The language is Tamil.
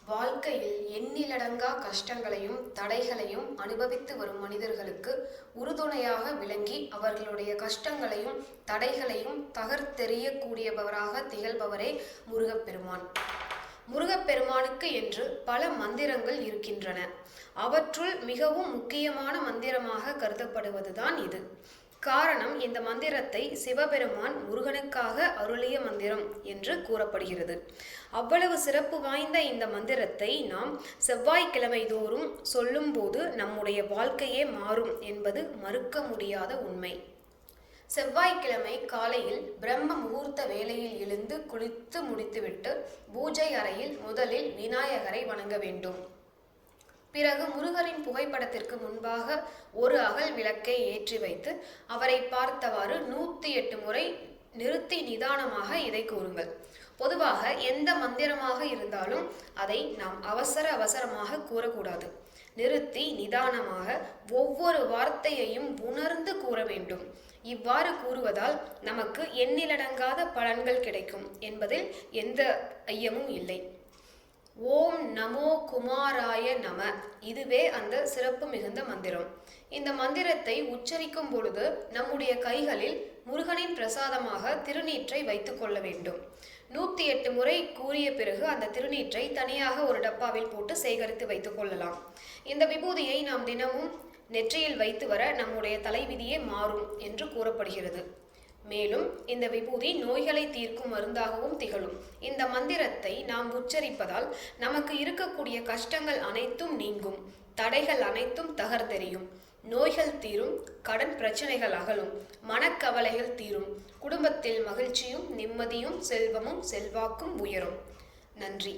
வாழ்க்கையில் எண்ணிலடங்கா கஷ்டங்களையும் தடைகளையும் அனுபவித்து வரும் மனிதர்களுக்கு உறுதுணையாக விளங்கி அவர்களுடைய கஷ்டங்களையும் தடைகளையும் தகர்த்தெறியக்கூடியவராக திகழ்பவரே முருகப்பெருமான். முருகப்பெருமானுக்கு என்று பல மந்திரங்கள் இருக்கின்றன. அவற்றுள் மிகவும் முக்கியமான மந்திரமாக கருதப்படுவதுதான் இது. காரணம், இந்த மந்திரத்தை சிவபெருமான் முருகனுக்காக அருளிய மந்திரம் என்று கூறப்படுகிறது. அவ்வளவு சிறப்பு வாய்ந்த இந்த மந்திரத்தை நாம் செவ்வாய்க்கிழமை தோறும் சொல்லும்போது நம்முடைய வாழ்க்கையே மாறும் என்பது மறுக்க முடியாத உண்மை. செவ்வாய்க்கிழமை காலையில் பிரம்ம முகூர்த்த வேளையில் எழுந்து குளித்து முடித்துவிட்டு பூஜை அறையில் முதலில் விநாயகரை வணங்க வேண்டும். பிறகு முருகரின் புகைப்படத்திற்கு முன்பாக ஒரு அகல் விளக்கை ஏற்றி வைத்து அவரை பார்த்தவாறு 108 முறை நிறுத்தி நிதானமாக இதை கூறுங்கள். பொதுவாக எந்த மந்திரமாக இருந்தாலும் அதை நாம் அவசரமாக கூறக்கூடாது. நிறுத்தி நிதானமாக ஒவ்வொரு வார்த்தையையும் உணர்ந்து கூற வேண்டும். இவ்வாறு கூறுவதால் நமக்கு எண்ணிலடங்காத பலன்கள் கிடைக்கும் என்பதில் எந்த ஐயமும் இல்லை. ஓம் நமோ குமாராய நம, இதுவே அந்த சிறப்பு மிகுந்த மந்திரம். இந்த மந்திரத்தை உச்சரிக்கும் பொழுது நம்முடைய கைகளில் முருகனின் பிரசாதமாக திருநீற்றை வைத்துக் கொள்ள வேண்டும். 108 முறை கூறிய பிறகு அந்த திருநீற்றை தனியாக ஒரு டப்பாவில் போட்டு சேகரித்து வைத்துக் கொள்ளலாம். இந்த விபூதியை நாம் தினமும் நெற்றியில் வைத்து வர நம்முடைய தலைவிதியே மாறும் என்று கூறப்படுகிறது. மேலும் இந்த விபூதி நோய்களை தீர்க்கும் மருந்தாகவும் திகழும். இந்த மந்திரத்தை நாம் உச்சரிப்பதால் நமக்கு இருக்கக்கூடிய கஷ்டங்கள் அனைத்தும் நீங்கும், தடைகள் அனைத்தும் தகர்த்தெறியும், நோய்கள் தீரும், கடன் பிரச்சனைகள் அகலும், மனக்கவலைகள் தீரும், குடும்பத்தில் மகிழ்ச்சியும் நிம்மதியும் செல்வமும் செல்வாக்கும் உயரும். நன்றி.